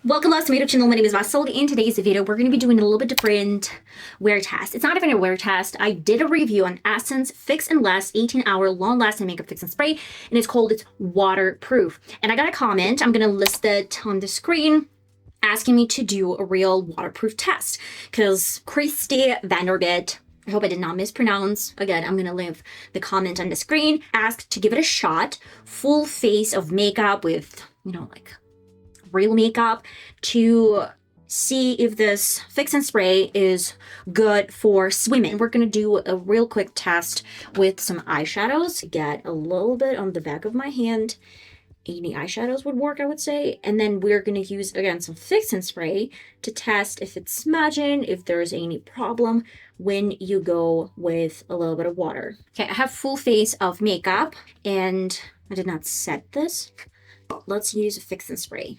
Welcome back to my YouTube channel. My name is VassaOlga. In today's video, we're going to be doing a little bit different wear test. It's not even a wear test. I did a review on Essence Fix and Last 18-hour long-lasting makeup fix and spray, and it's waterproof. And I got a comment, I'm going to list it on the screen, asking me to do a real waterproof test. Because Christy Vanderbilt, I hope I did not mispronounce. Again, I'm going to leave the comment on the screen, asked to give it a shot. Full face of makeup with, like real makeup to see if this fix and spray is good for swimming. We're going to do a real quick test with some eyeshadows. Get a little bit on the back of my hand. Any eyeshadows would work, I would say. And then we're going to use, again, some fix and spray to test if it's smudging, if there's any problem when you go with a little bit of water. Okay, I have full face of makeup and I did not set this. Let's use a fix and spray.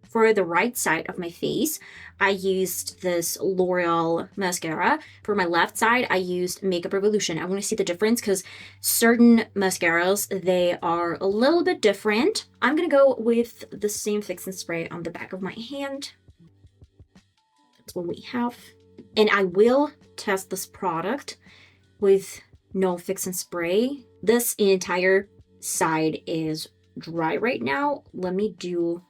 For the right side of my face, I used this L'Oreal mascara. For my left side, I used Makeup Revolution. I want to see the difference because certain mascaras, they are a little bit different. I'm going to go with the same fix and spray on the back of my hand. That's what we have. And I will test this product with no fix and spray. This entire side is dry right now. Let me do...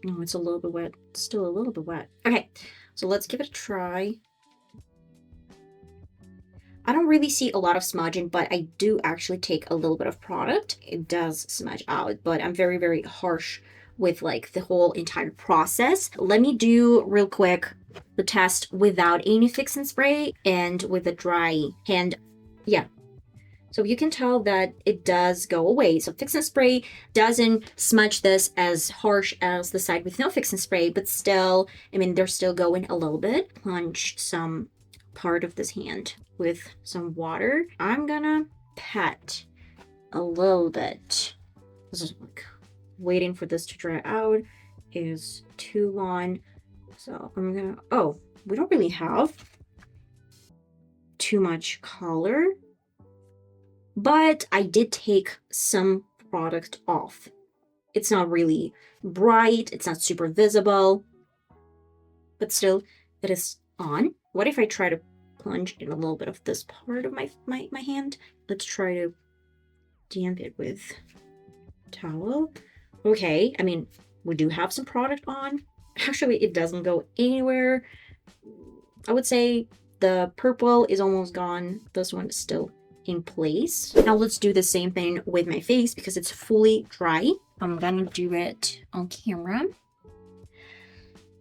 Oh, it's a little bit wet. Still a little bit wet. Okay, so let's give it a try. I don't really see a lot of smudging, but I do actually take a little bit of product. It does smudge out, but I'm very, very harsh with like the whole entire process. Let me do real quick the test without any fix and spray and with a dry hand. Yeah. So you can tell that it does go away. So fix and spray doesn't smudge this as harsh as the side with no fix and spray, but still, I mean, they're still going a little bit. Plunge some part of this hand with some water. I'm gonna pat a little bit. This is like waiting for this to dry out is too long. So I'm gonna, oh, we don't really have too much color. But I did take some product off. It's not really bright, it's not super visible, but still it is on. What if I try to plunge in a little bit of this part of my hand? Let's try to damp it with towel. Okay, I mean, we do have some product on. Actually, it doesn't go anywhere. I would say the purple is almost gone. This one is still in place. Now let's do the same thing with my face because it's fully dry. I'm gonna do it on camera.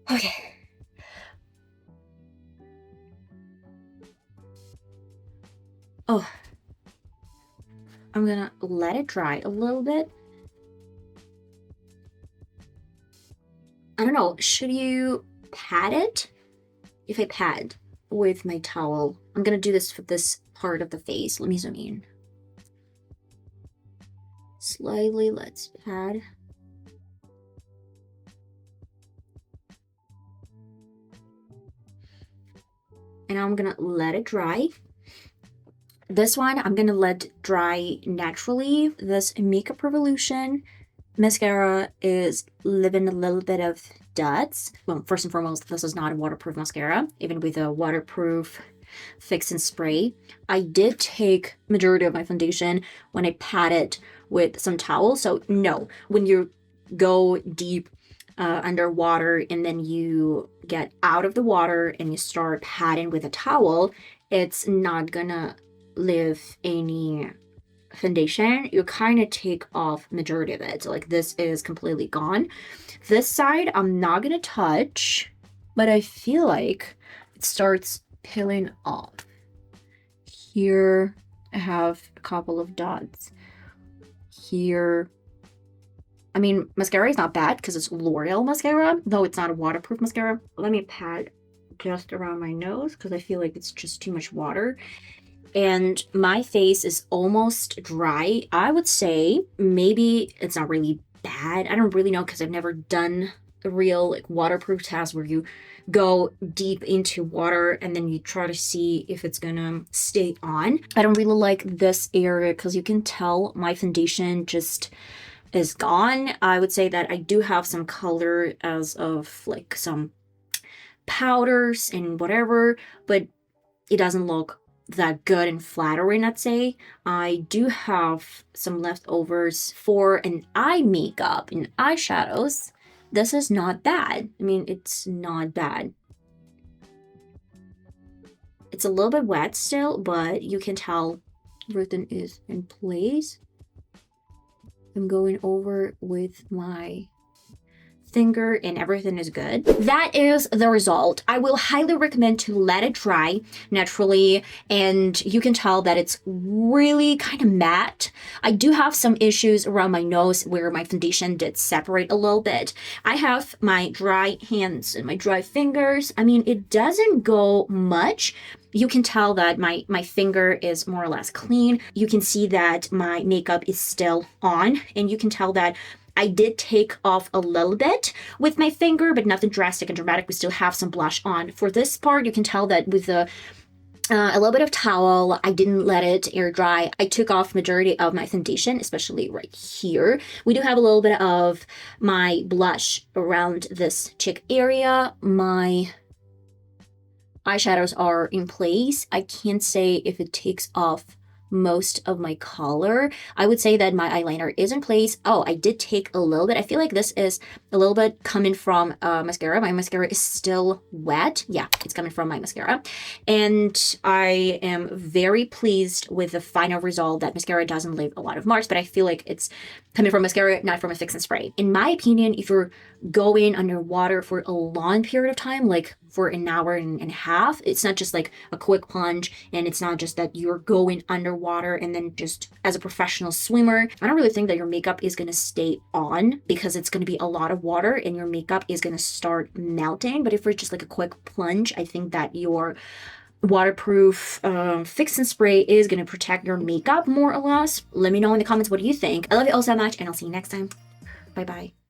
Okay. Oh, I'm gonna let it dry a little bit. I don't know, should you pat it? If I pat with my towel, I'm gonna do this for this part of the face. Let me zoom in. Slightly, let's pat. And I'm gonna let it dry. This one, I'm gonna let dry naturally. This Makeup Revolution mascara is leaving a little bit of dots. Well, first and foremost, this is not a waterproof mascara, even with a waterproof fix and spray. I did take majority of my foundation when I pat it with some towel. So no, when you go deep underwater and then you get out of the water and you start patting with a towel, it's not gonna leave any foundation. You kind of take off majority of it. So like this is completely gone. This side I'm not gonna touch, but I feel like it starts peeling off. Here I have a couple of dots. Here, I mean, mascara is not bad because it's L'Oreal mascara, though it's not a waterproof mascara. Let me pat just around my nose because I feel like it's just too much water. And my face is almost dry. I would say maybe it's not really bad. I don't really know because I've never done a real like waterproof test where you go deep into water and then you try to see if it's gonna stay on. I don't really like this area because you can tell my foundation just is gone. I would say that I do have some color as of like some powders and whatever, but it doesn't look that good and flattering, I'd say. I do have some leftovers for an eye makeup and eyeshadows. This is not bad. I mean, it's not bad. It's a little bit wet still, but you can tell everything is in place. I'm going over with my finger and everything is good. That is the result. I will highly recommend to let it dry naturally, and you can tell that it's really kind of matte. I do have some issues around my nose where my foundation did separate a little bit. I have my dry hands and my dry fingers. I mean, it doesn't go much. You can tell that my finger is more or less clean. You can see that my makeup is still on, and you can tell that I did take off a little bit with my finger, but nothing drastic and dramatic. We still have some blush on. For this part, you can tell that with a little bit of towel, I didn't let it air dry. I took off majority of my foundation, especially right here. We do have a little bit of my blush around this cheek area. My eyeshadows are in place. I can't say if it takes off most of my color. I would say that my eyeliner is in place. Oh, I did take a little bit. I feel like this is a little bit coming from mascara. My mascara is still wet. Yeah, it's coming from my mascara. And I am very pleased with the final result. That mascara doesn't leave a lot of marks, but I feel like it's coming from mascara, not from a fix and spray. In my opinion, if you're going underwater for a long period of time, like for an hour and a half, it's not just like a quick plunge, and it's not just that you're going underwater and then just as a professional swimmer. I don't really think that your makeup is going to stay on because it's going to be a lot of water and your makeup is going to start melting. But if it's just like a quick plunge, I think that your waterproof fix and spray is going to protect your makeup more or less. Let me know in the comments what do you think. I love you all so much, and I'll see you next time. Bye bye.